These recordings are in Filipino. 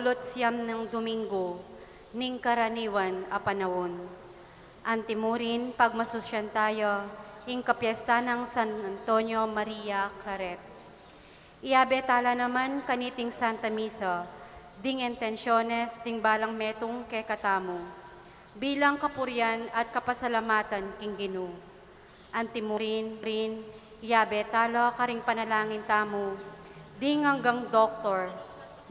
30 ng Domingo, NING karaniwan a panahon. Antimurin, pagmasusyan tayo, ing kapiesta ng San Antonio Maria Claret. Iabetala naman kaniting Santa Misa, ding intensyones, ding balang metong kay katamo, bilang kapurian at kapasalamatan king Ginu. Antimurin, iabetala karing panalangin tamo, ding hanggang doktor,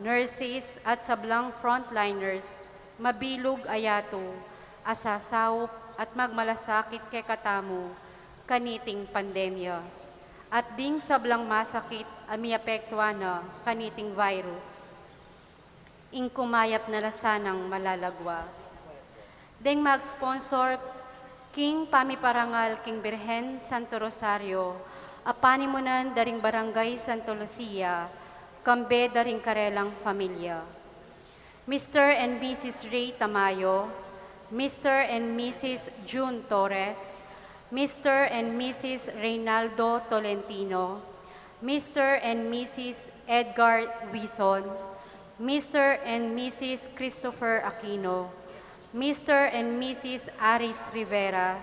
nurses at sablang frontliners, mabilog ayato, asasawop at magmalasakit kay katamo, kaniting pandemya. At ding sablang masakit amiapektuana kaniting virus. Ing kumayap na lasanang malalagwa. Deng mag-sponsor king pamiparangal king Birhen Santo Rosario, apanimunan daring barangay Santo Lucia, kambe daring karelang familia. Mr. and Mrs. Ray Tamayo, Mr. and Mrs. June Torres, Mr. and Mrs. Reynaldo Tolentino, Mr. and Mrs. Edgar Wison, Mr. and Mrs. Christopher Aquino, Mr. and Mrs. Aris Rivera,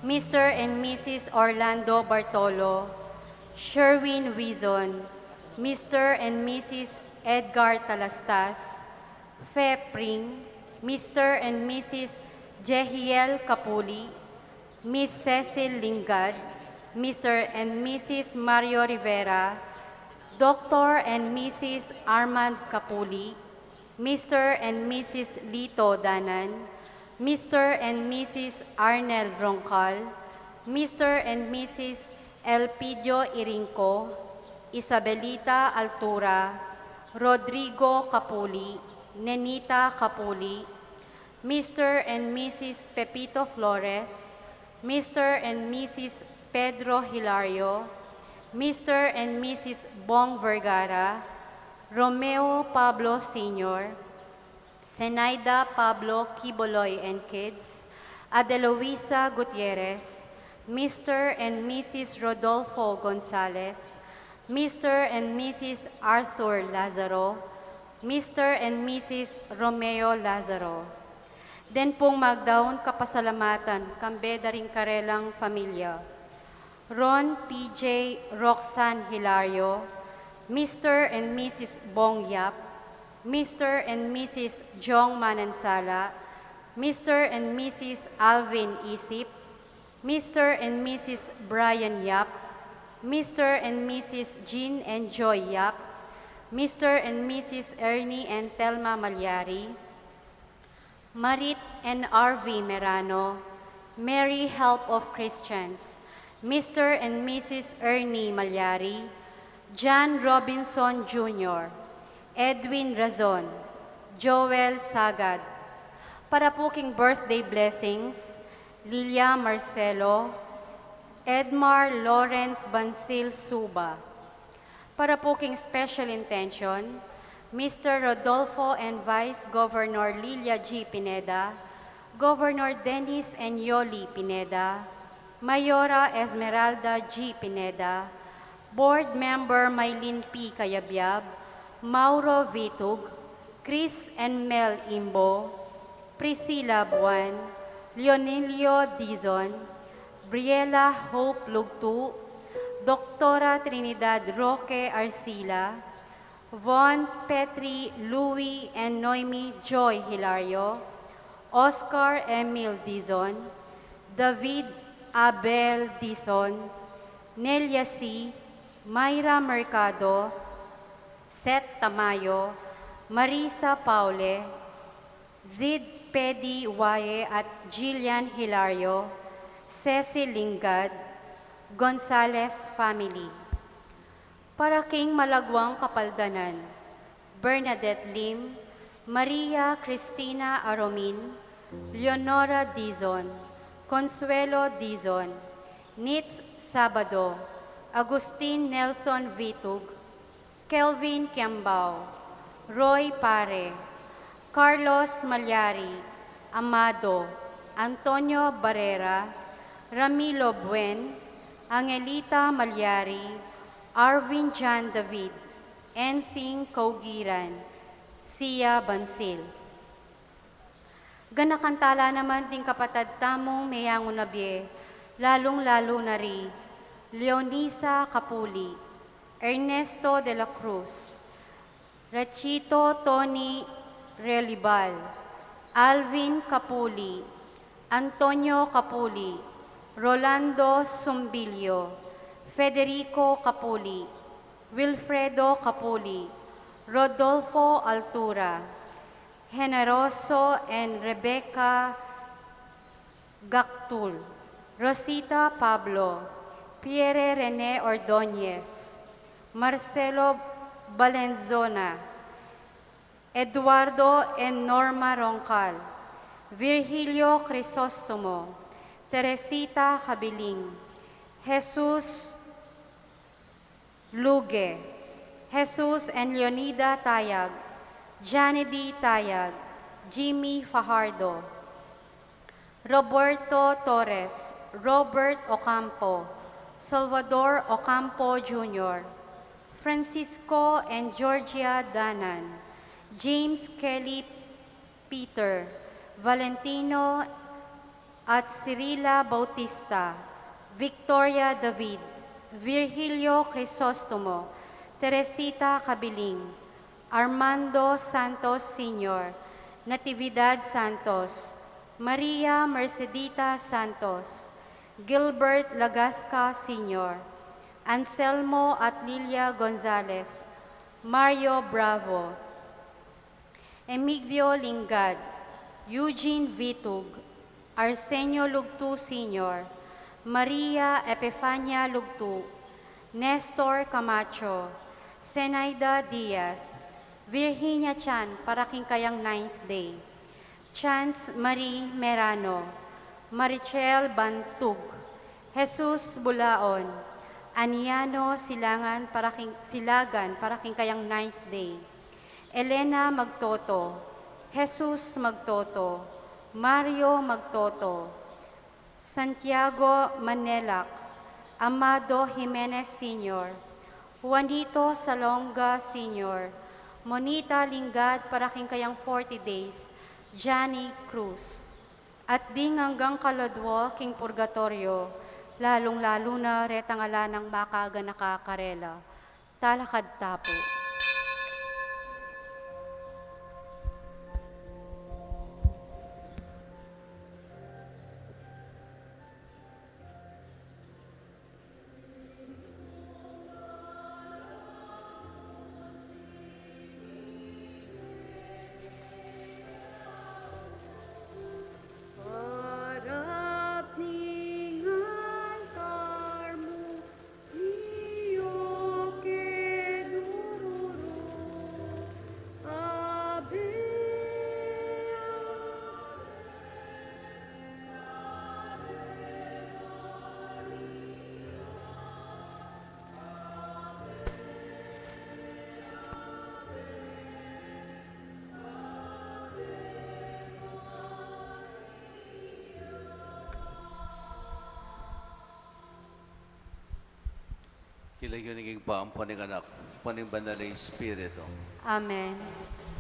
Mr. and Mrs. Orlando Bartolo, Sherwin Wizon, Mr. and Mrs. Edgar Talastas, Fe Pring, Mr. and Mrs. Jehiel Capuli, Miss Cecil Lingad, Mr. and Mrs. Mario Rivera, Dr. and Mrs. Armand Capuli, Mr. and Mrs. Lito Danan, Mr. and Mrs. Arnel Roncal, Mr. and Mrs. Elpidio Irinco, Isabelita Altura, Rodrigo Capuli, Nenita Capuli, Mr. and Mrs. Pepito Flores, Mr. and Mrs. Pedro Hilario, Mr. and Mrs. Bong Vergara, Romeo Pablo Sr., Zenaida Pablo Kiboloy and Kids, Adeloisa Gutierrez, Mr. and Mrs. Rodolfo Gonzalez, Mr. and Mrs. Arthur Lazaro, Mr. and Mrs. Romeo Lazaro. Den pong magdaon kapasalamatan kambe daring karelang familia. Ron PJ Roxanne Hilario, Mr. and Mrs. Bong Yap, Mr. and Mrs. Jong Manansala, Mr. and Mrs. Alvin Isip, Mr. and Mrs. Brian Yap, Mr. and Mrs. Jean and Joy Yap, Mr. and Mrs. Ernie and Telma Malyari, Marit and R.V. Merano, Mary Help of Christians, Mr. and Mrs. Ernie Malyari, John Robinson Jr., Edwin Razon, Joel Sagad. Para po king birthday blessings, Lilia Marcelo, Edmar Lawrence Bansil Suba. Para po king special intention, Mr. Rodolfo and Vice Governor Lilia G. Pineda, Governor Dennis and Yoli Pineda, Mayora Esmeralda G. Pineda, Board Member Maylin P. Kayabyab, Mauro Vitug, Chris and Mel Imbo, Priscilla Buwan, Leonelio Dizon, Briella Hope Lugtu, Doktora Trinidad Roque Arcila, Von Petri Louis and Noemi Joy Hilario, Oscar Emil Dizon, David Abel Dizon, Nelia C., Mayra Mercado, Seth Tamayo, Marisa Paule, Zid Pedi Waye at Jillian Hilario, Cecil Lingad, Gonzales family. Para king Malagwang Kapaldanan, Bernadette Lim, Maria Cristina Aromin, Leonora Dizon, Consuelo Dizon, Nitz Sabado, Agustin Nelson Vitug, Kelvin Kiambao, Roy Pare, Carlos Malyari, Amado, Antonio Barrera, Ramilo Buen, Angelita Malyari, Arvin John David, Ensing Kaugiran, Sia Bansil. Ganakantala naman ting kapatad tamong mayangon na biye, lalong-lalo na ri, Leonisa Capuli, Ernesto de la Cruz, Rachito Tony Relibal, Alvin Capuli, Antonio Capuli, Rolando Sumbilio, Federico Capuli, Wilfredo Capuli, Rodolfo Altura, Generoso and Rebecca Gactul, Rosita Pablo, Pierre Rene Ordóñez, Marcelo Valenzona, Eduardo and Norma Roncal, Virgilio Crisostomo, Teresita Cabiling, Jesus Luge, Jesus and Leonida Tayag, Johnny D. Tayag, Jimmy Fajardo, Roberto Torres, Robert Ocampo, Salvador Ocampo Jr., Francisco and Georgia Danan, James Kelly Peter, Valentino at Cirila Bautista, Victoria David, Virgilio Crisostomo, Teresita Cabiling, Armando Santos Sr., Natividad Santos, Maria Mercedita Santos, Gilbert Lagasca Sr., Anselmo at Lilia Gonzalez, Mario Bravo, Emigdio Lingad, Eugene Vitug, Arsenio Lugtu Sr., Maria Epifania Lugtu, Nestor Camacho, Zenaida Diaz, Virginia Chan, paraking kayang 9th day, Chance Marie Merano, Marichel Bantug, Jesus Bulaon, Aniano Silagan, paraking kayang 9th day, Elena Magtoto, Jesus Magtoto, Mario Magtoto, Santiago Manelac, Amado Jimenez Sr., Juanito Salonga Sr., Monita Lingad, paraking kayang 40 days, Johnny Cruz. At ding hanggang kaladwo, king purgatorio, lalong-lalo na retangala ng makaga nakakarela, talakad tapo. Kilagyo naging PAMPANGAN, paning banal na Espiritu. Amen.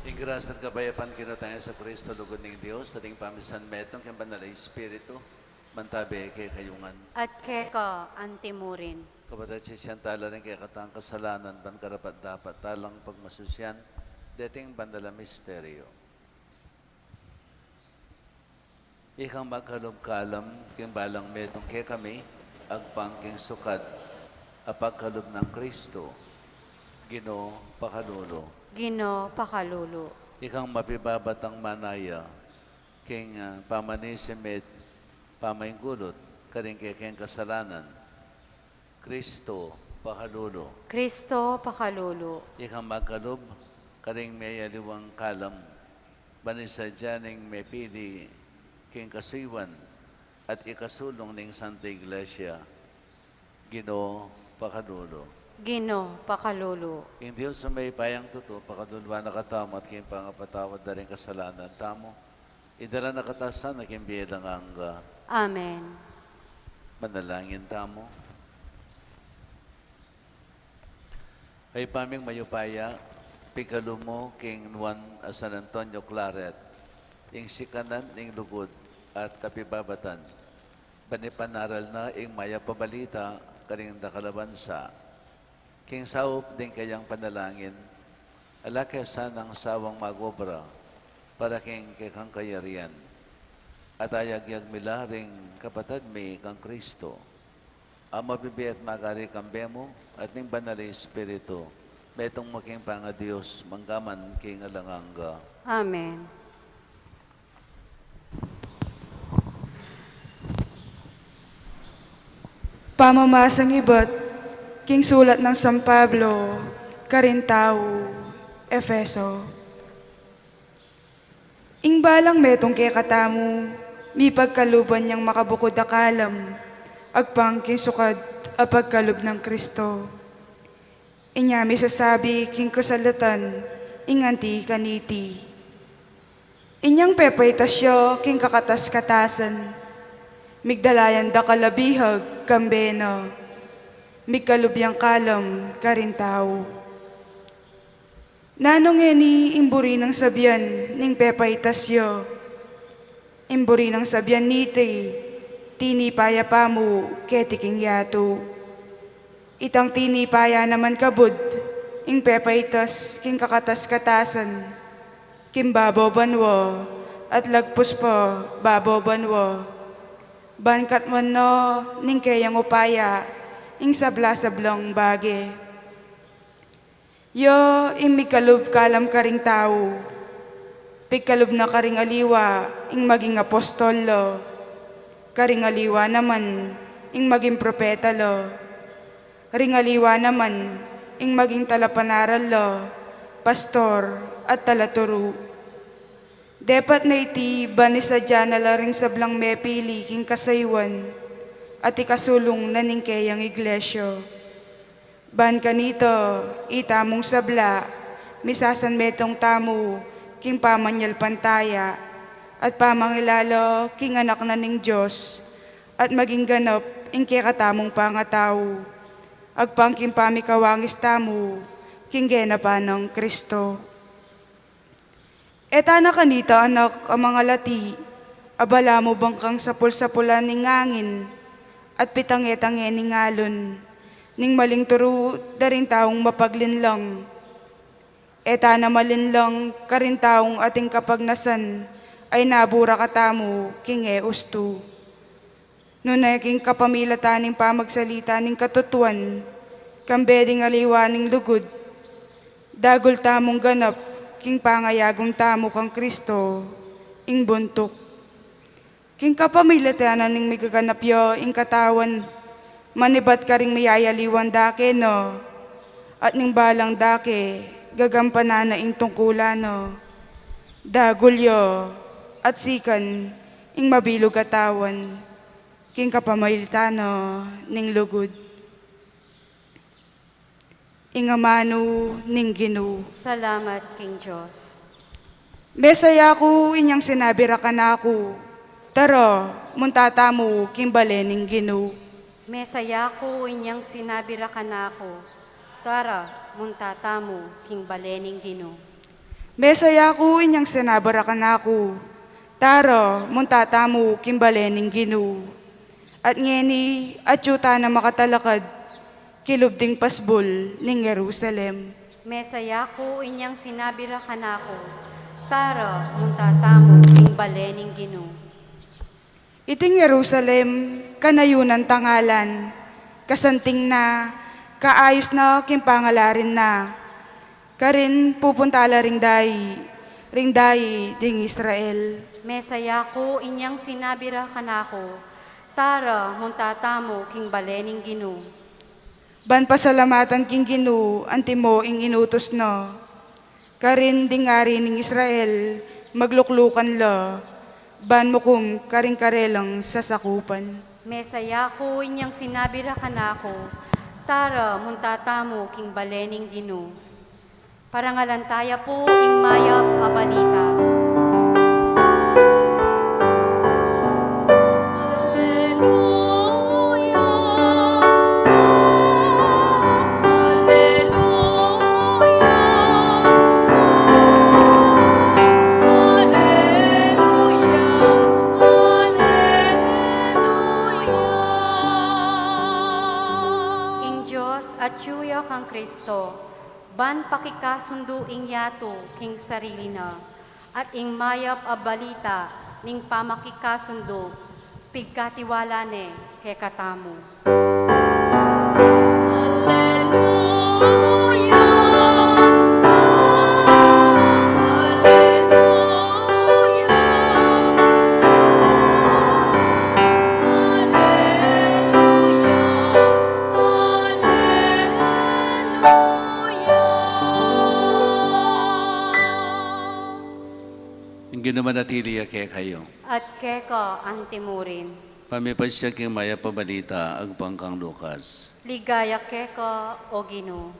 Ingras at kabayapan kinataya sa Kristo, lugod ng Diyos, ating pamisan metong kang banal na Espiritu, mantabi kay kayungan. At keka antimurin. Kapatid si Siyantala rin kay katang kasalanan, ban karapat dapat talang pagmasusyan, dating banal na misteryo. Ikang magkalub-kalam, king balang metong kay kami, agpangking sukad, apagkalub ng Kristo, Ginoo pakalulo. Ginoo pakalulo. Ikang mapibabatang manaya, king pamanisimet, pamaingulot, karing keng kasalanan, Kristo pakalulo. Kristo pakalulo. Ikang magkalub, karing may aliwang kalam, banisa dyaning may pili, king kasuiwan, at ikasulong ng Santa Iglesia, Ginoo pakalulo. Ginoo pakalulo. King Diyos sa may payang tuto, pakadulwa nakatamo at king pangapatawad na rin kasalanan tamo. Idala nakatasan na king biyelang angga. Amen. Manalangin tamo. Ay paming mayupaya, pikalumo king Juan San Antonio Claret, ing sikanan ing lugod at kapibabatan, panipanaral na ing maya pabalita kaning dakalabansa, king saup din kayang panalangin, alake sanang sawang magobra, para king kang kayarian, at ayagyag milaring kapatad mi kang Kristo, ang mabibi at magari kambemo at ning banali Espiritu, betong making panga Diyos, manggaman king alanganga. Amen. Pamamasang iba't king sulat ng San Pablo, Karintao, Efeso. Ing balang metong kay katamu, mi pagkaluban niyang makabukod akalam, agpang king sukad a pagkalub ng Kristo. Inyami sasabi king kasalatan, inganti kaniti. Inyang pepaitasyo king kakatas-katasan, migdalayan da kalabihag kambeno, migkalubyang kalam Karintao. Nanong eni imburi ng sabyan ning pepaitasyo, imburi ng sabyan niti, tinipaya pamu ketiking yato. Itang tinipaya naman kabud, ing pepaitas king kakatas-katasan, kim babaw banwo, at lagpus po babaw banwo. Bankat man no, ning kayang upaya, ing sabla-sablong bage. Yo, ing mikalub kalam karing tao, pigkalub na karing aliwa, ing maging apostolo, karing aliwa naman, ing maging propeta lo, ringaliwa naman, ing maging talapanaral lo, pastor at talaturo. Depat na iti banisadya na laring sablang mepili king kasaywan at ikasulong naning kayang iglesyo. Ban kanito, itamong sabla, misasan metong tamu, king pamanyal pantaya, at pamangilalo king anak na ning Diyos, at maging ganap ing kikatamong pangatao. Agpang king pamikawangis tamu, king genapan ng Kristo. Eta na kanita anak ang mga lati, abala mo bangkang sapul-sapulan ning ngangin, at pitangetang ning ngalon, ning maling turu daring taong mapaglinlang. Eta na malinlang karin taong ating kapagnasan, ay nabura katamu king ustu. Nunay king kapamilatan ning pamagsalita ning katutuan, kambeding aliwa ning lugod, dagol tamong ganap, king pangayagong tamo kang Kristo, ing buntok. King kapamilatanan ning migaganapyo, ing katawan, manibat ka ring mayayaliwan dake no, at ning balang dake, gagampanan na ing tungkulan no. Dagulyo, at sikan, ing mabilog katawan, king kapamilitano, ning lugod. Ing amano, ning Ginoo. Salamat, King Diyos. Mesaya ko inyang sinabi rakan ako, taro, muntata mo kimbale ning Ginoo. Mesaya ko inyang sinabi ra kanako, tara, muntata mo, king balening Ginoo. Mesaya ko inyang sinabi rakan ako, taro, muntata mo kimbale ning Ginoo. At ngeni, atyuta na makatalakad, kilubding pasbol ning Jerusalem. Mesaya ko inyang sinabi ra kanako, tara, muntata mo, king balening Ginoo. Iting Jerusalem, kanayunan tangalan, kasanting na, kaayos na kimpangalarin na. Karin pupuntala ring dayi ding Israel. Mesaya ko inyang sinabi ra kanako, tara, muntata mo, king balening Ginoo. Ban pasalamatan king Ginoo, antimo ing inutos no. Karin dingari ning Israel, magluklukan lo, ban mukum karing karelang sasakupan. Mesaya ko inyang sinabi ra kanako, tara, muntata mo, king balening Ginoo. Parangalantaya po ing mayap a balita. atsuya kang Kristo, ban pakikasunduing yato king sarili na, at ing mayap a balita ning pamakikasundo, pigkatiwala ne ke katamu. Ginamanatili ke kayo. At keko ang timurin. Pamipasya king maya pabalita agpang kang Lucas. Ligaya keko o Ginoo.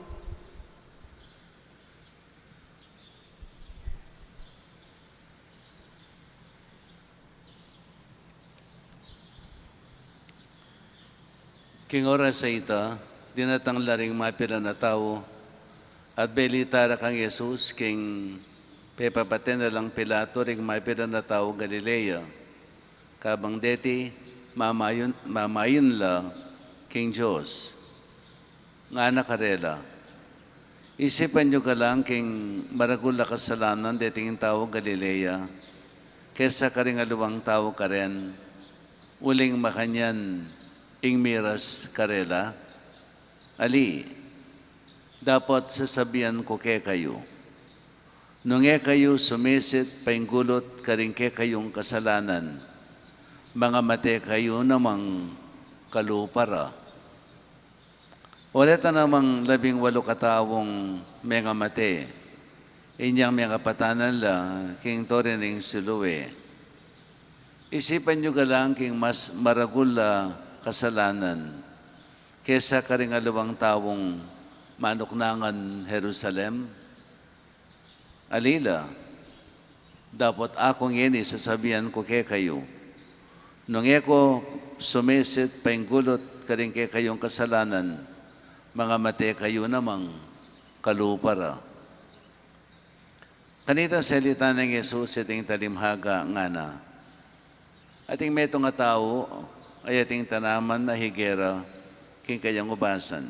King oras sa ita, dinatang laring mapira na tao, at belitara kang Jesus, king pepapaten na lang Pilato, ring mapira na tao Galilea, kabang deti, mamayon la, king Diyos, nga nakarela. Isipan nyo ka lang, king maragula kasalanan, deting tao Galilea, kesa karingaluwang tao ka rin, uling makanyan, ing miras karela, ali, dapat sasabihan ko ke kayo. Nung kayo sumisit, painggulot karing ke kayong kasalanan, mga mate kayo namang kalupara. Ulit namang 18 katawong mga mate, inyang mga patanan la, king torining siluwe. Isipan nyo galang king mas maragula kasalanan, kesa karingalawang tawong manuknangan Jerusalem, alila, dapat akong ini sasabihan ko ke kayo. Nung ko sumisit, painggulot karing ke kayong kasalanan, mga mate kayo namang kalupara. Kanita salita ng Jesus iting talimhaga nga na. Ating meto nga tao, ay ating tanaman na higera, king kayang ubasan.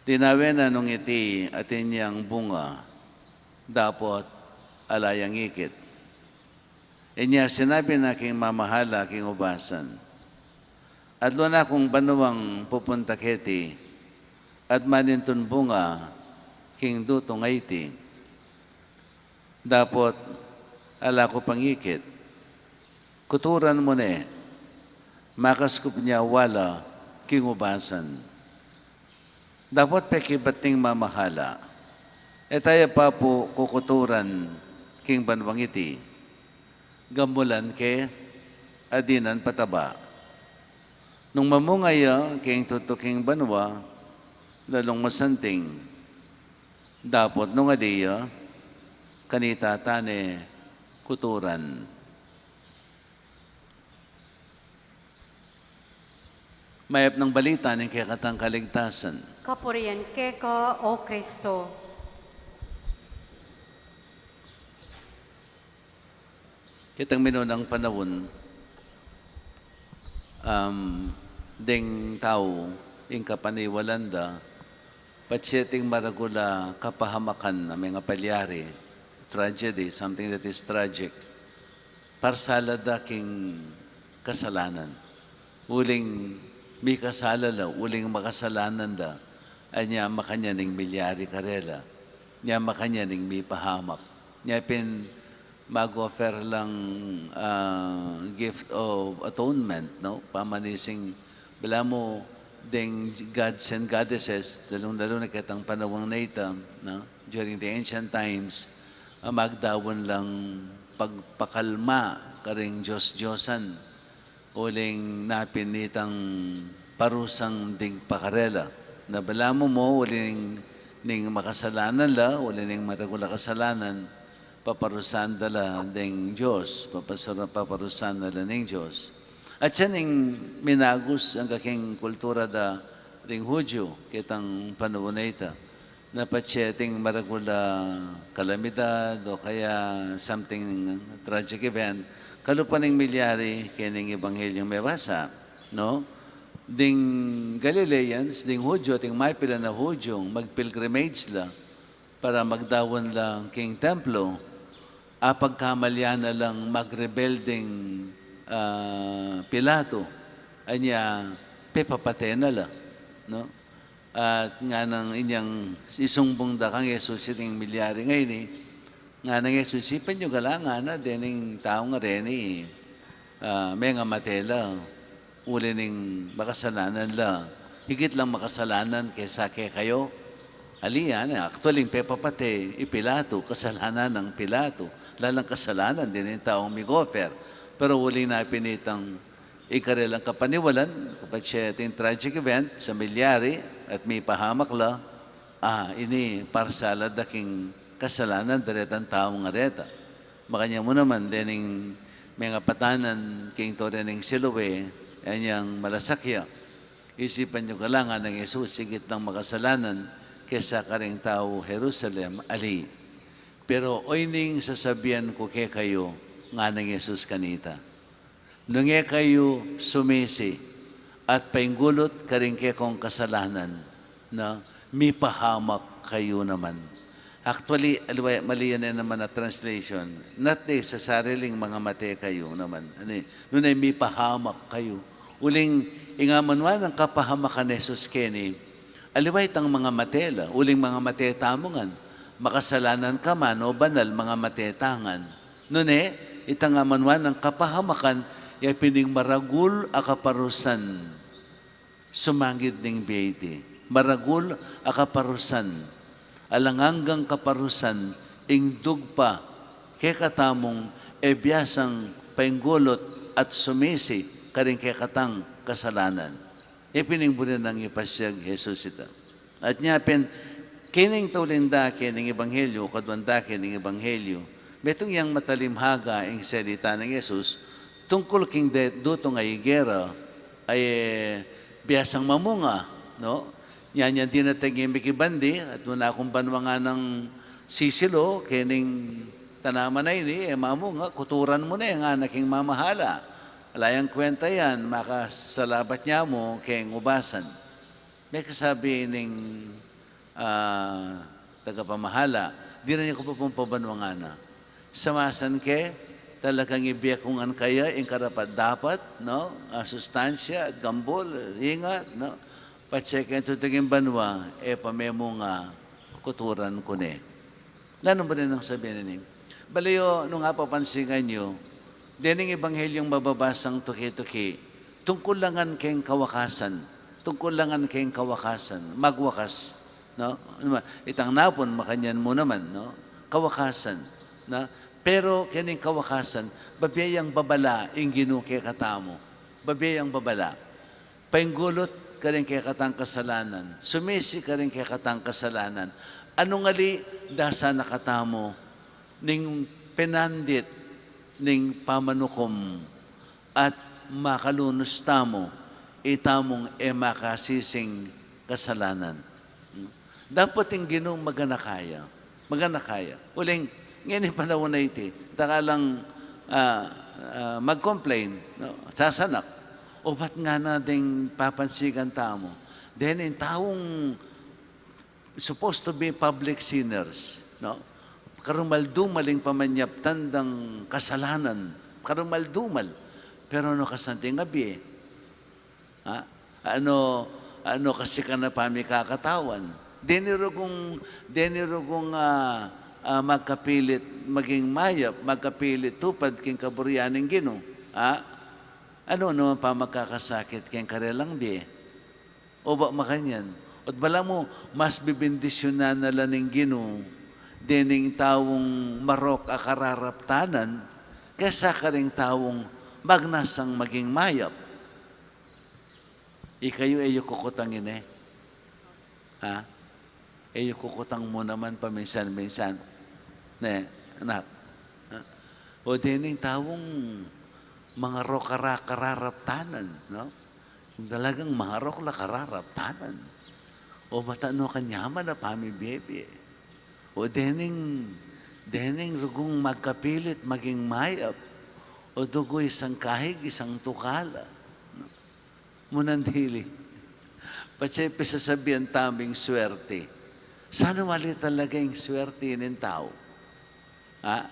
Dinawe na nung iti atin niyang bunga, dapat alayang ikit. Inya sinabi na king mamahala king ubasan. At luna kung banuwang pupunta keti, at manintun bunga king dutong aiti. Dapat ala ko pangikit. Kuturan mo ne, makaskup niya wala king ubasan. Dapat pekibating mamahala. E tayo pa po kukuturan king banwangiti. Gamulan ke adinan pataba. Nung mamungaya king tutuking banwa, lalong masanting. Dapat nung adiya, kanita tane kuturan. Mayap ng balita ng kayakatang kaligtasan. Kapurian keko o Kristo. Kitang minunang panahon, ding tao, ing kapaniwalanda, patseting maragula kapahamakan na mga palyari, tragedy, something that is tragic, parsalada king kasalanan. Uling may kasalala, uling makasalanan da, anya makanya ning milyari karela, niya makanya ning may pahamak, niya pin mag-offer lang gift of atonement, no? Pamanising, bila mo, ding gods and goddesses, dalong-dalo na kitang panawang na ito, no? During the ancient times, magdawon lang pagpakalma karing Diyos-Diyosan, uling napinitang parusang ding pakarela, na bila mo, uling ning makasalanan la, uling ning maragula kasalanan, paparusan dala ng Diyos, paparusan dala ng Diyos. At siya ning minagos ang kaking kultura da ring Hudyo, kitang panahon na ita, na patseting maragula kalamidad o kaya something tragic event, kalupan ng milyari kining ebanghelyong may basa, no? ding Galileans, ding Hudyo, ting may pila na Hudyong, mag-pilgrimage la, para magdawon lang king templo, pagkamalyan na lang magrebelding Pilato, anya pepapate na la, no? At nga nang inyang isumbong da kang Yesus iting milyari ngayon nga nang Yesus, ipan nyo galangan na, dening tao nga rin may nga matela, uli ning makasalanan la. Higit lang makasalanan kaysa kayo. Aliyan, actually, pepapate, Pilato, kasalanan ng Pilato. Lalang kasalanan din yung taong migofer. Pero uli na pinitang ikarilang kapaniwalan, kapag siya yung tragic event sa milyari at may pahamak la, ini parsala daking kasalanan daretang taong areta. Makanya mo naman, dening mga patanan king to rin ng Siloe, anyang malasakya. Isipan nyo kalangan ng Yesus, sigit ng makasalanan, kesa karing tao Jerusalem, ali. Pero oyning sasabihan ko kay kayo, nga ng Yesus kanita. Nung kayo sumisi, at painggulot karing kay kong kasalanan, na may pahamak kayo naman. Actually, mali yan naman na translation. Not sa sariling mga mate kayo naman. Nung may pahamak kayo. Uling ingamanwan ang kapahamakan ni Jesus Kenny, aliway tang mga matela, uling mga matetamongan, makasalanan ka man o banal mga matetangan. Nune, itangamanwan ang kapahamakan, pining maragul akaparusan, sumangit ning beiti. Maragul akaparusan, alanganggang kaparusan, ing dugpa, kekatamong biasang painggulot at sumisi, karing kekatang kasalanan. Ipiningbunin ng ipasyag Jesus ita. At niya kining tulinda kining ebanghelyo, kadwanda kining ebanghelyo, metong yang matalimhaga ang salita ng Jesus, tungkol king duto nga igera, ay biyasang mamunga, no? Yan yan tinataging mikibandi, at muna akong banwa nga ng sisilo, kining tanaman na ini, mamunga, kuturan mo na yung anaking mamahala. Alayang kwenta yan, makasalabat niya mo kayong ubasan. May kasabi ning tagapamahala, di na niya ko pa pong pabanwangan na. Samasan ke, talagang ibiyak kung an kaya, yung karapat dapat, no? Sustansya at gambol, ingat, no? Patsekin tutuging banwa, pamemo nga kuturan ko ne. Lano ba rin ang sabihin ni? Balayo, nung papansingan nyo, dening ebanghelyong mababasang tuki-tuki, tungkol langan kayong kawakasan, magwakas, no? Itang napon, makanyan mo naman, no? Kawakasan, na? Pero kining kawakasan, babiyang babala, inginu kay katamo, babiyang babala, painggulot ka rin kay katang kasalanan, sumisi ka rin kay katang kasalanan, anong ali, dasa nakatamo, ning penandit, ning pamanukom at makalunos tamo itamong makasising kasalanan. Dapat yung ginong maganakaya. Uling, ngayon panahon na iti, takalang mag-complain, no? Sasanak. O ba't nga nating papansigan tamo? Then, yung taong supposed to be public sinners, no? Karumaldumaling pamanyap tandang kasalanan. Karumaldumal. Pero ano kasanting gabi? Ano kasi ka na pamikakatawan? Deniro kong magkapilit maging mayap, magkapilit tupad king kaburianing Gino. Ano naman pa magkakasakit king karelang bi? O ba makanyan? At bala mo, mas bibindisyonan na laning Gino, dening tawong marok akararaptanan, kesa ka ring tawong magnasang maging mayap. Ikayo kukutangin kukutang mo naman paminsan-minsan. Ne, anak. O dening tawong mga kararaptanan, no? Talagang mga kararaptanan. O batano kanyaman na pamibebe. O dening rugong magkapilit maging mayap, o dugo isang kahig, isang tukala. No? Munandili. Patsepe sasabihan taming swerte. Sana wali talaga yung swerte ng tao. Ha?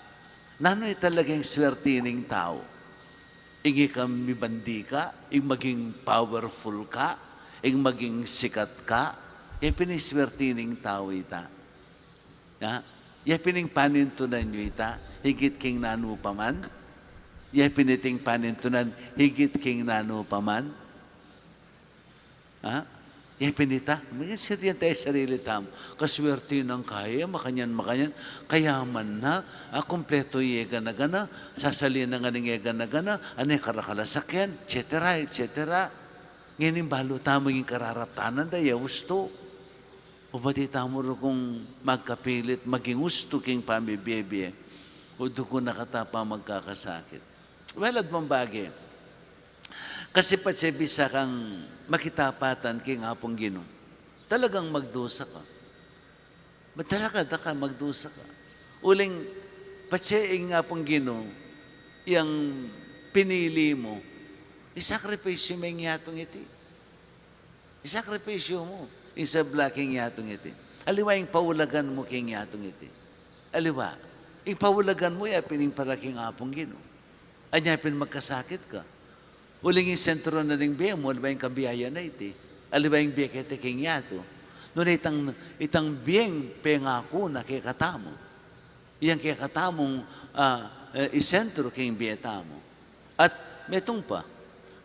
Nano talaga yung swerte ng tao? Ingi ka mibandi ka, ing maging powerful ka, ing maging sikat ka, yung piniswerte ng tao ita. Ha? Yung pining panintunan nyo ita, higit king nanu paman. Yung piniting panintunan, higit king nanu paman. Ha? Yung pinita, may siryan tayo sarili tamo. Kaswerte ng kaya, makanyan, kayaman na, kompleto yega na gana, sasalin na nga ng yega na gana, anay karakalasakyan, etc. Ngayon balo tamo yung kararaptanan, daya gusto. O pati tamo rin kung magkapilit, maging gusto king pamibiyebye, o doon nakatapa magkakasakit. Well, at mambagi. Kasi patsebisa kang makitapatan king hapong Ginoo. Talagang magdusa ka. Talaga ka magdusa ka. Uling patseing hapong Ginoo, yung pinili mo, isakripisyo mo yung yatong iti. Isakripisyo mo, isa blaking yatong iti. Aliwa yung paulagan mo king yatong iti. Aliwa, yung paulagan mo ya pining para king hapong Ginoo. Anya pin magkasakit ka. Uling yung sentro na rin biya mo, aliba yung kabiyaya na iti. Aliba yung biya kete king yato. Noon itang biyeng pengako na kikatamo. Iyang kikatamong isentro king biya mo. At metong pa,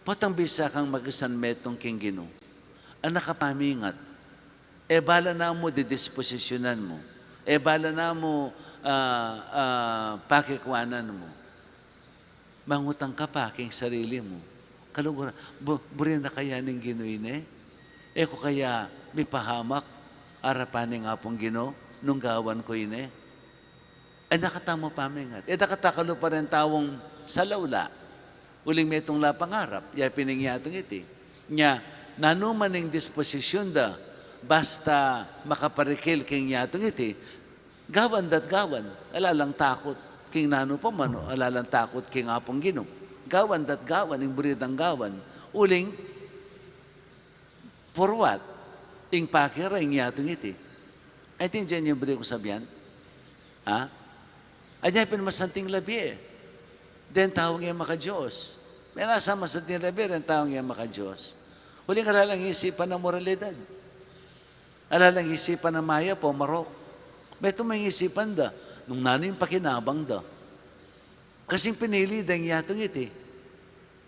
potang bisa kang mag-isan metong king Ginoo. Ang nakapamingat, bala na mo didisposisyonan mo. Bala na mo pakikwanan mo. Mangutang ka pa king sarili mo. Kalugura, burin na kaya ng Ginoo ini? Ko kaya may pahamak, arapan ng apong Ginoo, nung gawan ko ini? Nakatamo pamingat. Nakatakalo pa rin tawong sa lawla. Uling metong lapangarap, piningyatong iti. Nya, nanuman ng disposisyon da, basta makaparikil king yatong iti, gawan dat gawan, alalang takot, king nano pa mano, alalang takot king apong Ginoo. Gawan dat gawan, yung buridang gawan. Uling, for what? Ting pakira, yung yatong iti. I think dyan yung buri ko sabihan. Ha? Adyan pinamasanting labi eh. Den tawag yung maka-Diyos. May nasa masanting labi, den tawag yung maka-Diyos. Huling alalang isipan ng moralidad. Alalang isipan ng maya po, marok. May tumang isipan da, nung nanin pakinabang da. Kasing pinili dang yatong iti.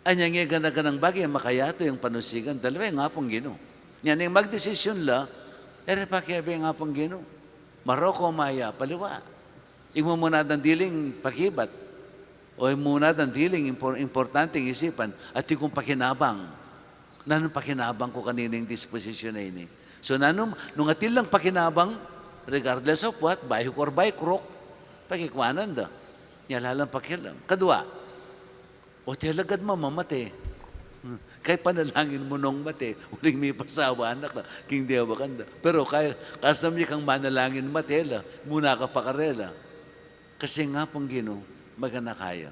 Anyang nga ganaganang bagay, makayato yung panusigan, dalawa yung hapong Ginoo. Yan yung magdesisyon la, pakiabi yung hapong Ginoo. Maroko, maya, paliwa. Imo muna ng diling pakibat. O muna ng diling importanteng isipan at yung pakinabang. Nanong pakinabang ko kanining disposisyon na ini. So nung atil lang pakinabang, regardless of what, by hook or by crook, pakikwanan da. Nyalalang pakialam. Kadua, o tilagad mamamate. Kay panalangin mo nung mate, uling may pasawa anak na, king diwa kanda. Pero kaya kasami kang manalangin matela, muna ka pakarela. Kasi nga pong Ginoo, magana kaya.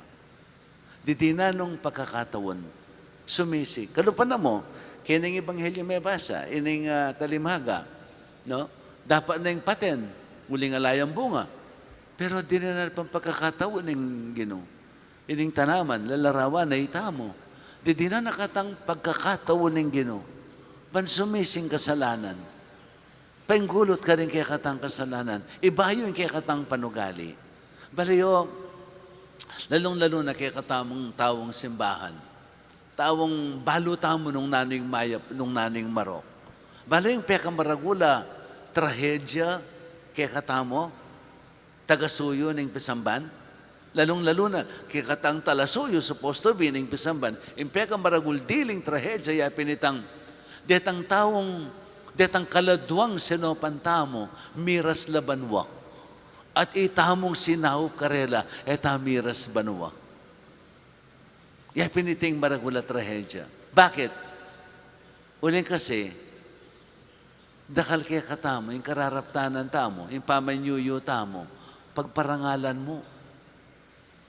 Di na nung pagkakatawan, sumisi. Kalupan na mo, kining ebanghelyo may basa, ining talimhaga, no? Dapat na yung paten, muling alayang bunga. Pero di na pang pagkakatawan ng Ginoo. Ining tanaman, lalarawan na itamo. Di na nakatang pagkakatawan ng Ginoo. Pansumising kasalanan. Panggulot ka rin kaya katang kasalanan. Iba yung kaya katang panugali. Balayo, lalong-lalo na kaya katamong tawong simbahan. Tawong balutamo nung naning mayap, nung naning marok. Balayo yung peka maragula, trahedya, kaya katamo, tagasuyo ng pisamban. Lalong-lalo na, kaya katang talasuyo, supposed to be ng pisamban. Yung peka maragul diling trahedya, ya pinitang, detang tawong, detang kaladwang sinopantamo, miras labanwa. At itamong sinahop karela, eta miras banwa. Ya piniting maragula trahedya. Bakit? Uling kasi, dakal kaya katamo, yung kararaptanan tamo, yung pamanyuyo tamo, pagparangalan mo,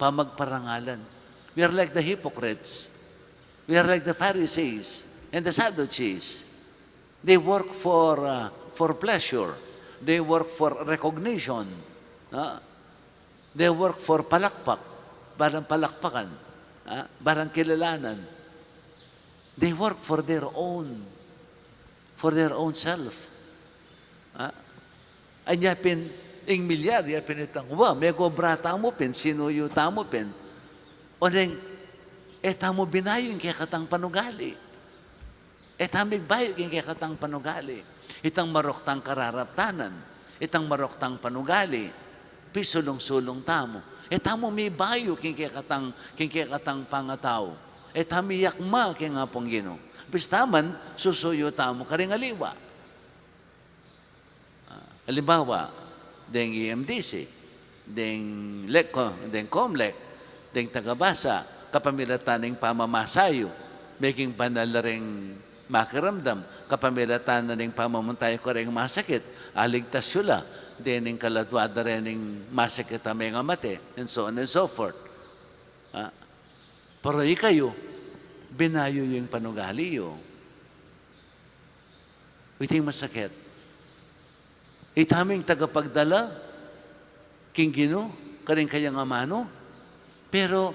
pamagparangalan. We are like the hypocrites. We are like the Pharisees. and the Sadducees. They work for pleasure. They work for recognition. They work for palakpak, barang palakpakan, barang kilalanan. They work for their own self. Anya ing milyar, ya pinitang, may gobrata mo pin, sinuyo tamo pin. O neng, tamo binayo yung kaya katang panugali. Tamig bayo yung kaya katang panugali. Itang maroktang kararaptanan. Itang maroktang panugali. Pisulong-sulong tamo. Tamo may bayo yung kaya katang pangataw. Tamiyak ma kaya nga pong gino. Pistaman, susuyo tamo karingaliwa. Halimbawa, deng EMDC, deng LECO, deng COMLEC, deng tagabasa, kapamilatan ng pamamasayo, making banal na rin makiramdam, kapamilatan na ng pamamuntay ko rin masakit, aligtas yula, din ng kaladwada rin ng masakit ang mga mate, and so on and so forth. Pero kayo, binayo yung panugaliyo. Ito yung masakit. Itaming tagapagdala, kinggino, karing kayang amano, pero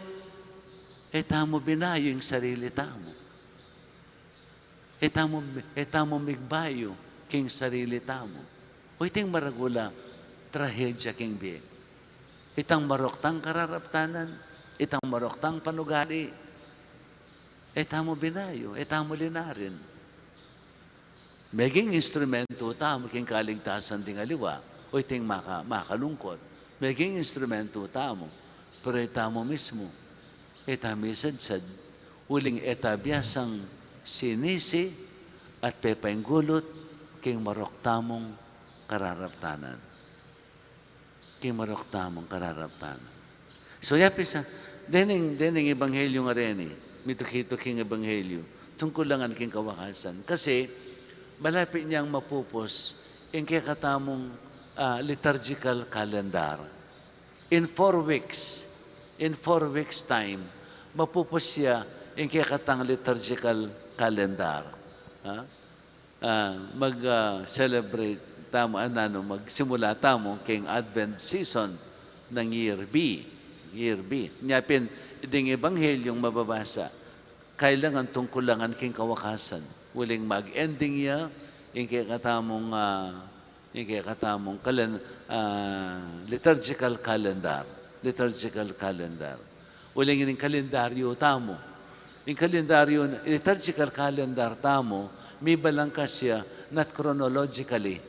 etamo binayo yung sarili tamo. Etamo migbayo king sarili tamo. O iting maragula, trahedya king biye. Itang maroktang kararaptanan, itang maroktang panugali, etamo binayo, etamo linarin. Meging instrumento tamo king kaligtasan ting aliwa, o iting makalungkot. Meging instrumento tamo, pero etamo mismo, etamisadsad, uling etabyasang sinisi at pepainggulot king maroktamong kararaptanan. King maroktamong kararaptanan. So yapisa, dening ebanghelyo nga rin mitukito king ebanghelyo, tungkol lang ang king kawakasan. Kasi, malapit niyang mapupos yung kaya katamong liturgical calendar. In 4 weeks time, mapupos siya yung kaya katang liturgical calendar. Mag-celebrate tamo, magsimula tamo king Advent season ng year B. Nyapin, iding ebanghelyong mababasa, kailangan tungkulangan king kawakasan. Uling mag-ending niya, yung kaya katamong liturgical calendar. Uling yung kalendaryo tamo. Yung kalendaryo, liturgical calendar tamo, may balangkas siya, not chronologically.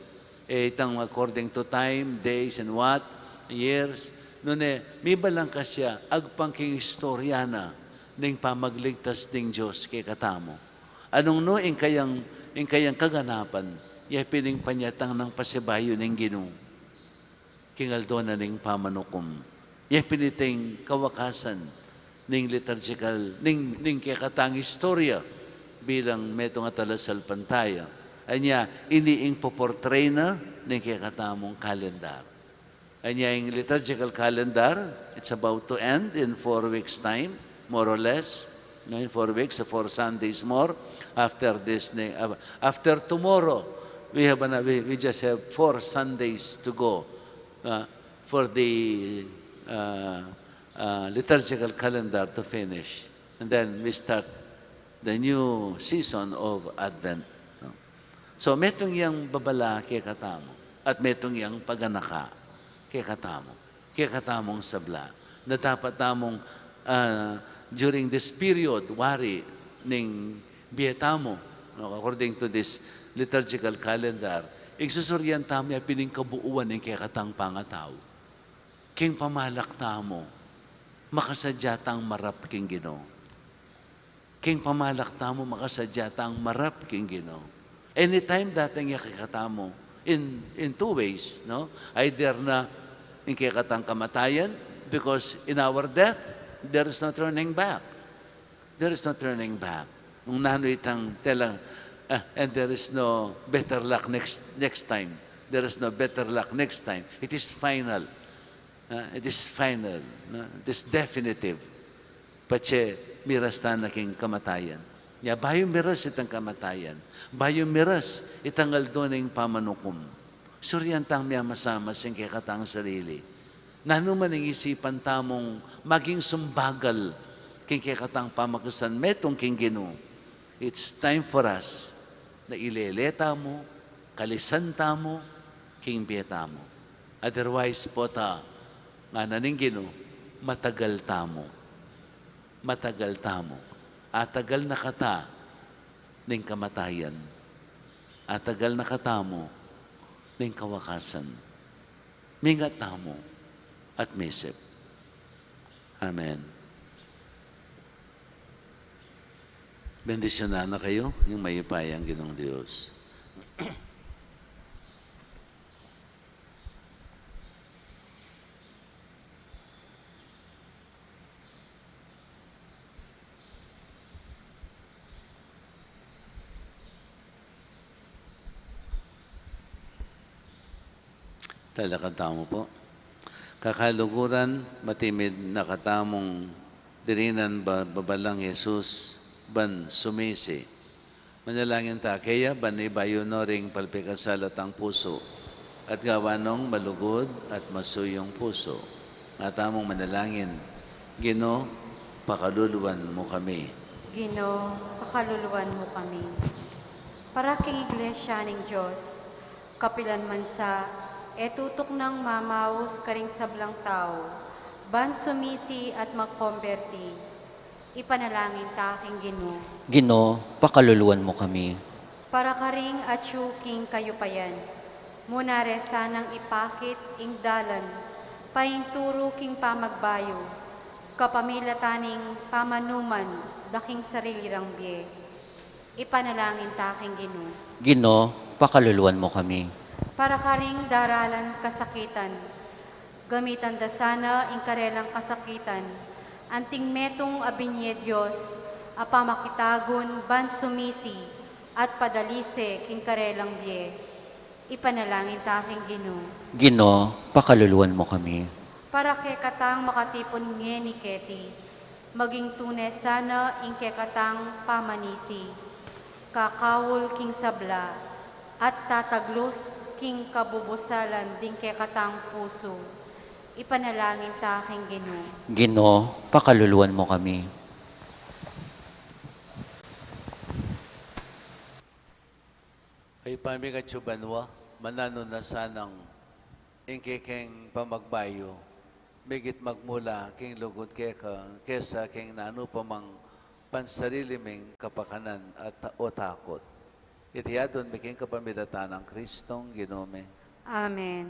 Itang according to time, days, and what, years. Noon may balangkas siya, agpangking istoryana ng pamagligtas ng Diyos kay katamo. Anong no, in kayang kaganapan, pining panyatang ng pasibayo ng Ginoo. Kingaldo na ng pamanukom. Piniting kawakasan ng liturgical, ng kayakatang istorya bilang metong atalasal pantaya. Anya, iniing poportray na ng kayakatamong kalendar. Anya, yung liturgical calendar, it's about to end in 4 weeks' time, more or less. No, in 4 weeks, 4 Sundays more. After tomorrow, we just have 4 Sundays to go for the liturgical calendar to finish. And then we start the new season of Advent. No? So, metong yang babala kay katamo at metong yang paganaka kay katamo. Kay katamong sabla na dapat tamong during this period, wari ning biyetamo, no, according to this liturgical calendar, igsusuryan tamo ya pining kabuuan ng kaya katang pangataw. King pamalak tamo, makasadyatang marap king Ginoo. King pamalak tamo, makasadyatang marap king Ginoo. Anytime dating yakikatamo, in 2 ways, no? Either na in kaya katang kamatayan, because in our death, there is no turning back. There is no turning back. Nung nano itang telang, and there is no better luck next time. There is no better luck next time. It is final. It is final. It is definitive. Pache, mirastan na king kamatayan. Ya, bayo miras itang kamatayan. Bayo miras itang aldoning pamanukom. Suryantang miya masama sing katang sarili. Nanuman ang isipan tamong maging sumbagal king katang pamakasan metong king Ginoo. It's time for us na ileleta mo, kalisan mo, king biyeta mo. Otherwise po ta, nga naning Ginoo, matagal tamo. Matagal tamo. Atagal na kata ning kamatayan. Atagal na katamo ning kawakasan. Mingat tamo at misip. Amen. Bendisyonan na kayo yung mayipayang Ginoong Diyos. Talagang tamo po. Kakaluguran, matimid na katamong dirinan babalang Jesus, ban sumisi. Manalangin ta, kaya ban ibayo no ring palpikasalat ang puso, at gawanong malugod at masuyong puso. Matamong manalangin, Ginoo, pakaluluwan mo kami. Ginoo, pakaluluwan mo kami. Para king Iglesia ning Diyos, kapilan man sa etutok ng mamaus karing sablang tao, ban sumisi at magkomberti, ipanalangin ta king Ginoo. Ginoo, pakaluluwan mo kami. Para karing atyu king kayupayan, munare sanang ipakit ing dalan, painturo king pamagbayo, kapamilataning pamanuman, daking sarilirang biye. Ipanalangin ta king Ginoo. Ginoo, pakaluluwan mo kami. Para karing daralan kasakitan, gamitan da sana ing karelang kasakitan, anting metong abinye Diyos, apamakitagon ban sumisi, at padalise king karelang biye. Ipanalangin ta king Ginoo. Ginoo, pakaluluwan mo kami. Para kay katang makatipon nge ni Keti, maging tunay sana ing kay katang pamanisi, kakawol king sabla, at tataglos king kabubusalan ding kay katang puso. Ipanalangin ta king Ginoo. Ginoo, pakaluluwan mo kami. Ay pamikatsubanwa, manano na sanang ingkikeng pamagbayo, migit magmula king lugod kesa king nano pamang pansariliming kapakanan at o takot. Itiyadon biking kapamilatan ng Kristong Ginome. Amen.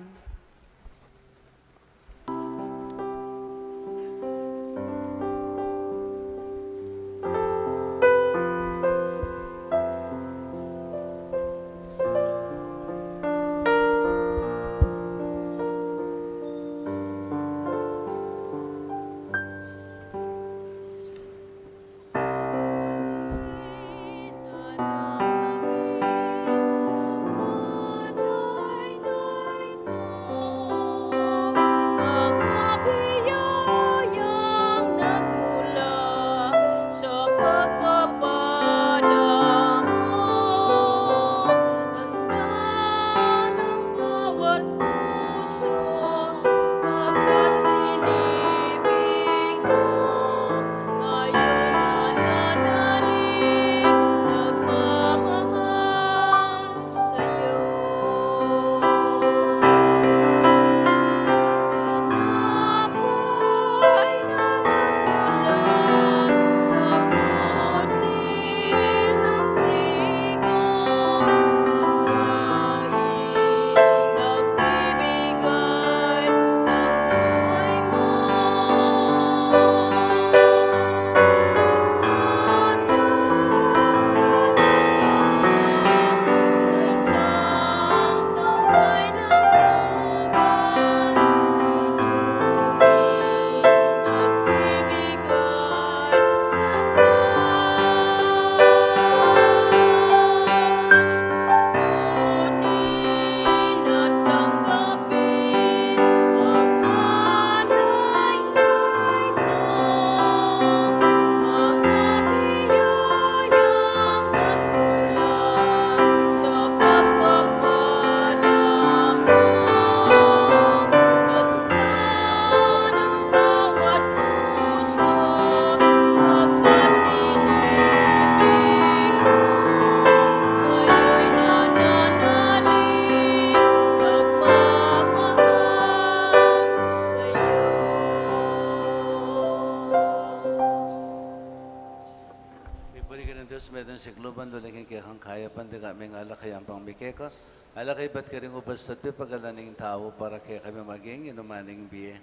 kaya kang kaya pandi kami ng alakayang pangmike ka. Alakay ba't ka rin ubasat pagalaning tao para kaya kami maging inumaning biye.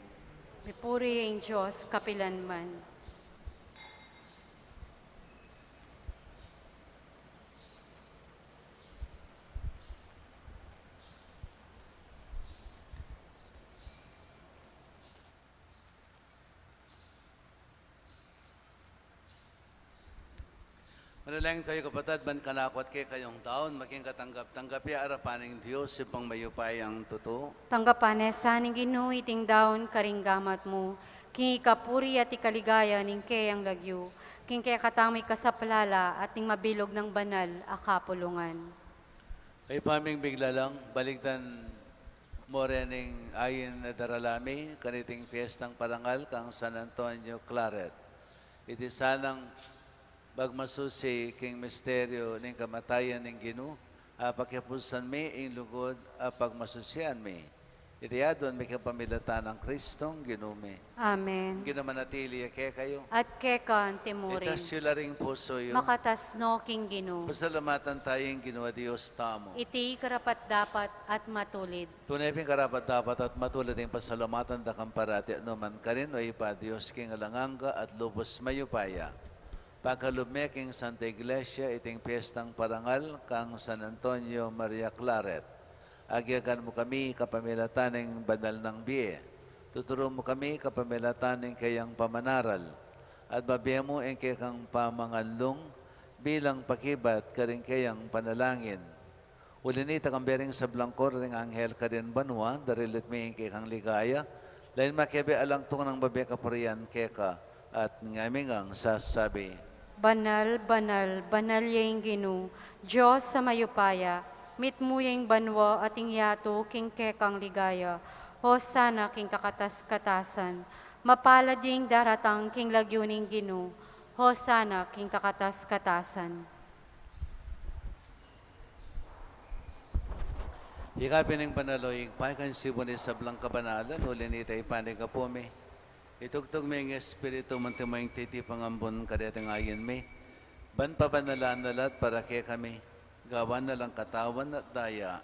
Mipuri ang Diyos, kapilanman. Manalangin kayo kapatid, ban kanakot kay kayong taon, maging katanggap-tanggapi arapan ng Diyos, ipang mayupay ang totoo. Tanggapan sa ning Ginoo iting daon karinggamat mo, king ikapuri at ikaligaya ning kayang lagyo, king kaya katami kasaplala at ning mabilog ng banal akapulungan. Ay paming bigla lang, baligtan mo rening ayin na daralami, kaniting piyestang parangal kang San Antonio Claret. Iti sanang bagmasusi king misteryo ning kamatayan ning Ginoo, pakipusan mi ing lugod pagmasusian mi. Itiadon mi kapamilatan ng Kristong Ginoo mi. Amen. Ginamanatili kaya kayo. At kekan timurin, Itas sila ring puso yun. makatasno king Ginoo. Pasalamatan tayong ginawa Diyos tamo. Iti karapat dapat at matulid. Tunay ping karapat dapat at matulad yung pasalamatan da kang parati anuman ka rin o ipa Diyos king alanganga at lubos mayupaya. Pagkalubmeking Santa Iglesia iting piyestang parangal kang San Antonio Maria Claret. Agyagan mo kami kapamilatan ng banal ng biye. Tuturo mo kami kapamilatan ng kayang pamanaral. At babiya mo ang kayang pamangalong bilang pakibat karing kayang panalangin. Ulinita kang bering sa blangkor ring anghel ka rin banwa, darilit mo ang kayang ligaya. Lain makibi alang tung ng babiya kapurian keka at ngaming ang sasabi. Banal, banal, banal yung Ginoo, Diyos sa mayupaya, mitmo yung banwa at yato king kekang ligaya, Hosana king kakatas-katasan, mapalad yung daratang king lagyuning Ginoo, Hosana king kakatas-katasan. Hikapin ng panaloying paikan sibunin sa blang kabanalan, ulinita ipanig ka po me. Itugtog may espiritu mantimayang titipang ambon kadetang ayin me. Ban pa banalalat para kaya kami, gawan na lang katawan at daya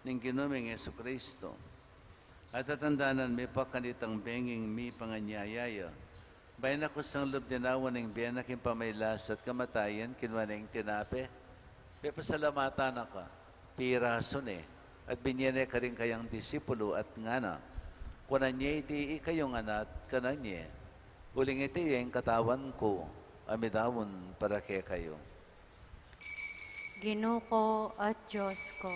ng ginuming Yesu Kristo. At tatandanan may pakanitang benging mi panganyayaya. Bayan ako sang loob dinawan ng biyanak yung pamaylas at kamatayan, kinwa ng tinape. May pasalamatan ka, pirason at binyene ka rin kayang disipulo at ngana. Kunan niya iti ikayong anak kanan niya. Uling iti yung katawan ko, amidawon para kaya kayo. Ginoo ko at Diyos ko.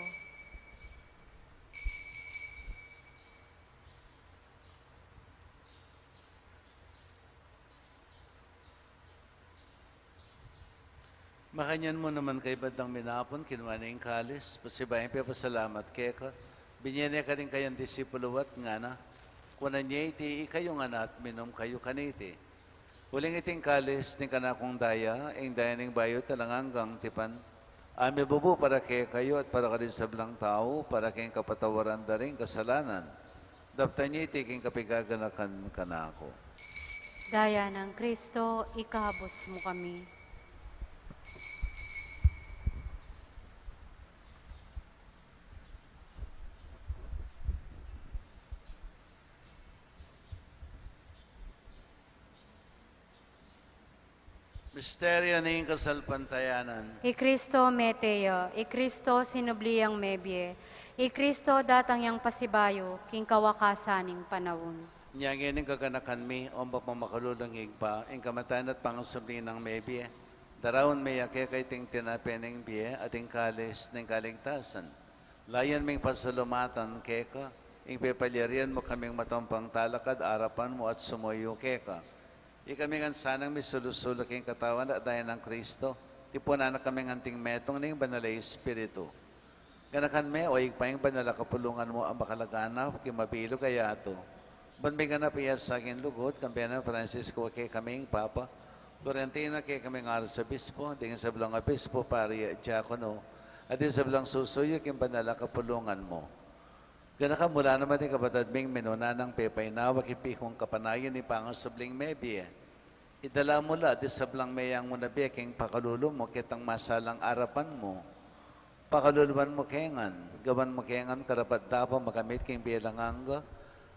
Makanyan mo naman kay Badang Minapon, kinuha na yung kalis, pasibayan pa pasalamat kaya ka. Binyene ka rin kayang disipulo at ngana. Kunan niya iti ikayong anak, minom kayo kaniti. Huling iting kalis, ni kanakong daya, ang daya ng bayo talanganggang tipan. Ami bubu para kay kayo at para ka rin sa blang tao, para kayong kapatawaran da rin kasalanan. Daptan niya iti king kapigaganakan kanako. Daya ng Kristo, ikabos mo kami. Misteryo ng kasalpantayanan. I Kristo meteo, I Kristo sinubliang mebye, I Kristo datang yang pasibayo, king kawakasaning panahon. Nyangin ng kaganakan mi, ombak mamakalulong higpa, ang kamatayan at pangasubli ng mebye. Darawon may ake kay ting tinape ng biye at ang kalis ng kaligtasan. Layan ming pasalumatan keka, ang pepalyarian mo kaming matampang talakad, arapan mo at sumuyo keka. Ikami nga sanang may sulusulok yung katawan at dahil ng Kristo. Tipunan na kami nganting metong ng banalay Espiritu. Ganakan me, o ikpayang banala kapulungan mo ang makalaganap, kimabilo kaya ito. Banbing ganap iya sa akin lugod, kampiyanan Francisco kay kaming Papa. Florentina kay kaming Arsabispo, dingin sa bilang Abispo, pari at Diakono. At din sa bilang susuyo, yung banala kapulungan mo. Ganakan mula naman yung kapatid ming minuna ng pepay na wakipikong kapanayan ni pangasubling mebye. Idala mo la, di sablang mayang mo na beking pakalulo mo, kitang masalang arapan mo. Pakaluluan mo kengan, gawan mo kengan karapat dapat makamit king bilanganga.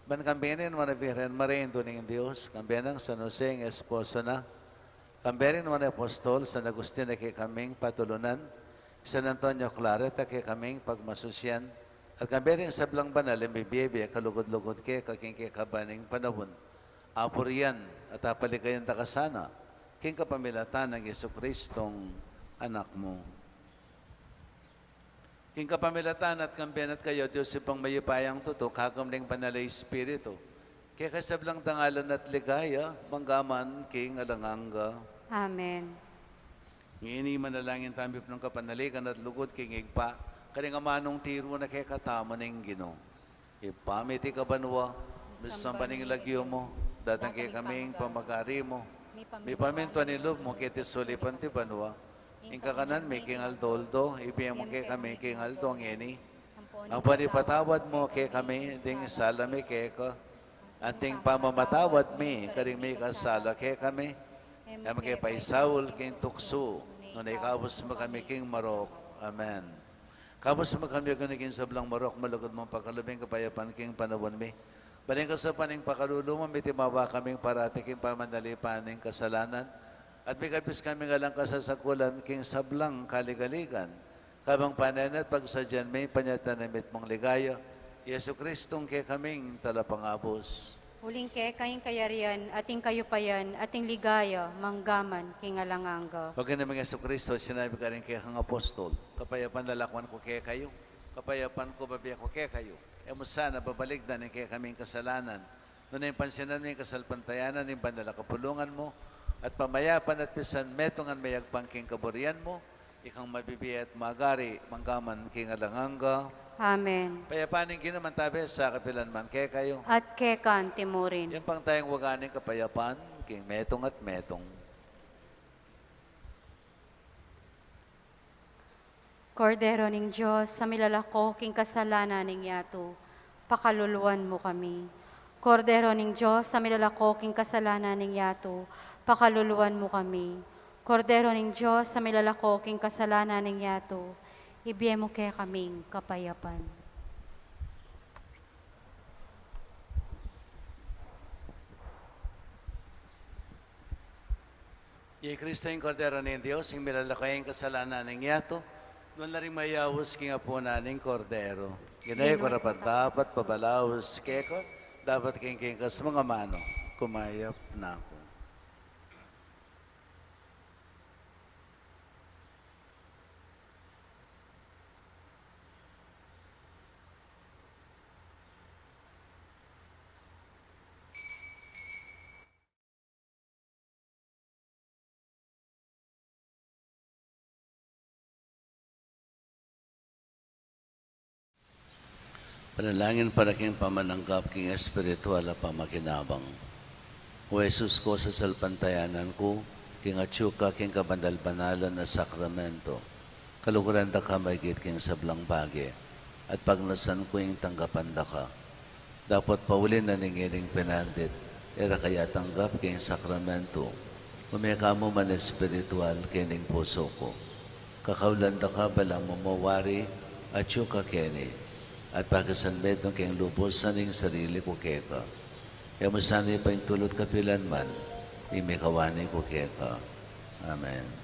Ban kambinin mo na biren marindo ng Diyos, kambinan sa Noseng esposo na. Kamberin mo na apostol sa Agustin na kay kaming patulunan, San Antonio Claret na kay kaming pagmasusyan, at kamberin sa blang banal, imbibibi, kalugod-lugod kay kaking kay kabaning panahon. Apurian at apalikayan takasana, king kapamilatan ng Yesu Kristong anak mo. King kapamilatan at kambianat kayo, Diyos ipang mayupayang tutok, hagamling panalay Espiritu. Kaya kasablang tangalan at ligaya, manggaman king alanganga. Amen. Ngini manalangin tambip ng kapanaligan at lugod king igpa, kaning amanong tiro na kay katama ng Gino. Ipamiti ka banwa, bisang paning lagyo mo, datang kay kaming pamagari mo. May paminto ni loob mo, kiti sulipan ti banwa. Ingka kanan may king aldoldo, ibigay mo kay kami king aldo ngini. Ang panipatawad mo kay kami, ding salami kay ka. Anting pamamatawad mi, karing may kasala kay kami. Ang kay paisaul king tukso, nung ikabos mo kami king marok. Amen. Kabos mo kami king sablang marok, malugod mong pagkalubing kapayapan king panawon mi. Baling ka sa paning pakaluluman, may timawa kaming parati king pamanalipaning kasalanan. At may kapis kami nga lang kasasakulan king sablang kaligaligan. Kabang pananat pagsadyan may panyatanamit mong ligaya. Yesu Kristong kay kaming talapangabos. Uling ke kayong kayarian, ating kayupayan, ating ligaya, manggaman, kingalanganga. Huwag naman Yesu Kristo, sinabi ka rin kay kang apostol, kapayapan lalakwan ko kay kayo, kapayapan ko babiya ko kay kayo. E mo sana babalik na kay kaming kasalanan. Noon ay pansinan mo yung kasalpantayanan, yung bandalakapulungan mo, at pamayapan at pisan metongan mayagpang king kaburian mo, ikang mabibiyat magari, manggaman king alanganga. Amen. Payapanin ginaman tabi sa kapilan man kay kayo. At kekan timurin. Yan pang tayong waganing kapayapan, king metong at metong. Kordero ning Diyos, sa milalako king kasalanan ning yato, pakaluluan mo kami. Kordero ning Diyos, sa milalako king kasalanan ning yato, pakaluluan mo kami. Kordero ning Diyos, sa milalako king kasalanan ning yato, ibiye mo kaya kaming kapayapan. Ye Kristo yung kordero ng Diyos, yung milalakay yung kasalanan ng yato, doon na rin mayawos king apo naning kordero. Ginay ko rapat dapat pabalawas keko, dapat king kas mga mano, kumayap na ako. Panalangin para king pamananggap king espiritual at pamakinabang. O Jesus ko sa salpantayanan ko, king atsuka king kabandal-banalan na sakramento, kaluguran da ka maigit king sablang bagi, at pagnasan ko yung tanggapan da ka. Dapat paulin na ningiling pinandit, era kaya tanggap king sakramento, umeka mo man espiritual kining puso ko. Kakaulan da ka balang mamawari, atsuka kini, at pagkasanbet ng kayong lubos sa ning sarili ko keka. Kaya masanay pa yung tulot kapilan man, imikawani ko keka. Amen.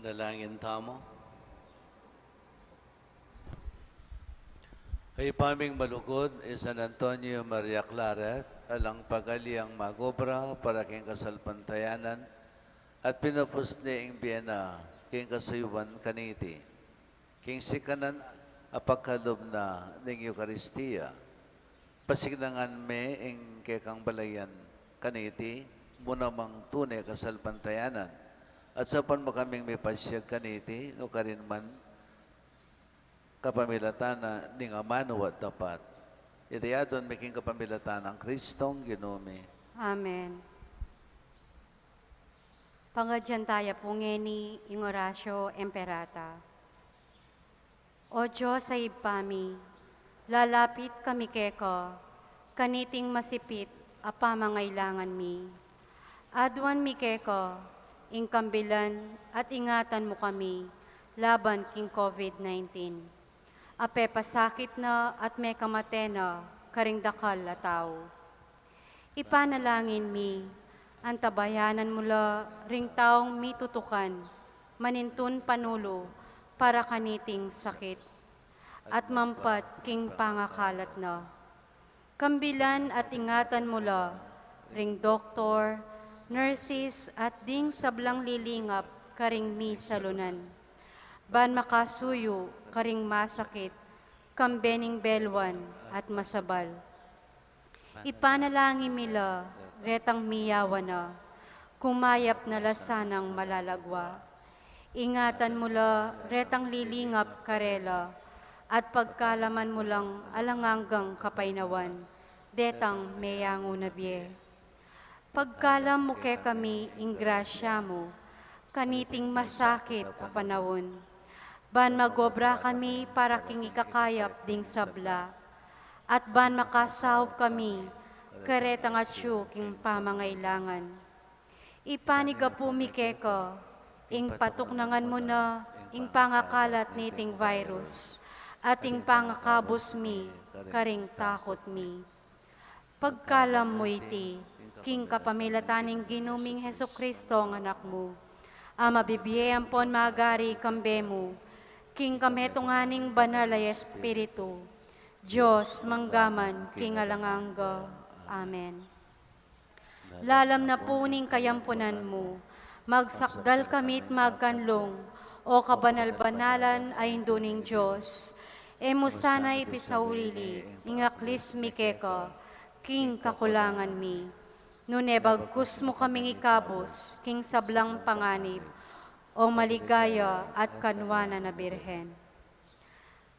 Manalangin tamo. Ay paming malugod, San Antonio Maria Claret, alang pagaliang magobra para king kasalpantayanan at pinapos ni ing biyena king kasayuban kaniti. King sikanan apagkalob na ning Eucharistia. Pasignangan me ing kekang balayan kaniti, muna mang tunay kasalpantayanan. At sa pan makaming may pasyag kaniti, no karin man kapamilatana ning amano at tapat. Idayadon making kapamilatana ang Kristong Ginome. Amen. Pangadyan tayo po ngeni, ing orasyo emperata. O Diyos ay ipami, lalapit kami keko, kaniting masipit, apamangailangan mi. Aduan mi keko, ing kambilan at ingatan mo kami, laban king COVID-19. Ape pasakit na at may kamate na, karing dakal ataw. Ipanalangin mi, antabayanan mula ring taong mitutukan, manintun panulo, para kaniting sakit, at mampat king pangakalat na. Kambilan at ingatan mula, ring doktor, nurses at ding sablang lilingap, karing mi salunan. Ban makasuyo, karing masakit, kambening belwan at masabal. Ipanalangin mila, retang miyawa na, kumayap na lasanang malalagwa. Ingatan mula, retang lilingap karela, at pagkalaman mo lang alanganggang kapainawan, detang meyango na biye. Pagkalam mo ke kami, ingrasya mo, kaniting masakit a panahon. Ban magobra kami para king ikakayap ding sabla, at ban makasahop kami, karetang atyo king pamangailangan. Ipaniga po mi keko, ing patuknangan mo na, ing pangakalat niting virus, at ing pangakabos mi, karing takot mi. Pagkalam mo iti, king kapamilataning ginuming Heso Kristo ang anak mo, ama bibiyayam pon magari kambe mo, king kametunganing banal ay Espiritu, Diyos manggaman king alangangga. Amen. Lalam na puning kayampunan mo, magsakdal kamit magkanlong, o kabanal-banalan ay induning Diyos. Emo sana ipisaulili, ingaklis mi keko, king kakulangan mi. Nune bagkus mo kaming ikabos, king sablang panganib, o maligaya at kanwana na birhen.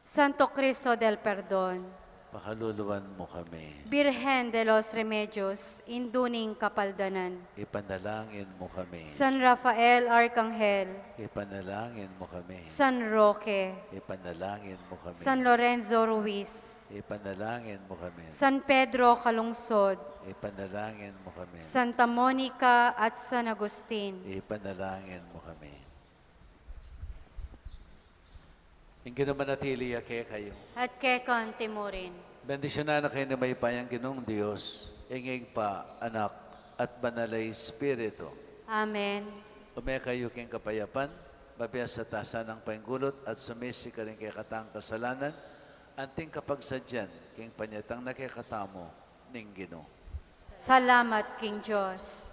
Santo Cristo del Perdon, Pakaluluwan mo kami. Birhen de los Remedios, induning kapaldanan. Ipanalangin mo kami. San Rafael Arcangel, Ipanalangin mo kami. San Roque, Ipanalangin mo kami. San Lorenzo Ruiz, Ipanalangin mo kami. San Pedro Calungsod, Ipanalangin mo kami. Santa Monica at San Agustin. Ipanalangin mo kami. Ingin naman natili kayo. At kekon timurin. Bendisyonan na kayo na may payang ginong Diyos, ingig pa, anak, at banalay Espiritu. Amen. Umay kayo king kapayapan, mabiyas sa tasa ng painggulot at sumisi ka rin kay katang kasalanan, anting kapagsadyan, king panyatang nakikatamo, ning Ginoo. Salamat, King Diyos.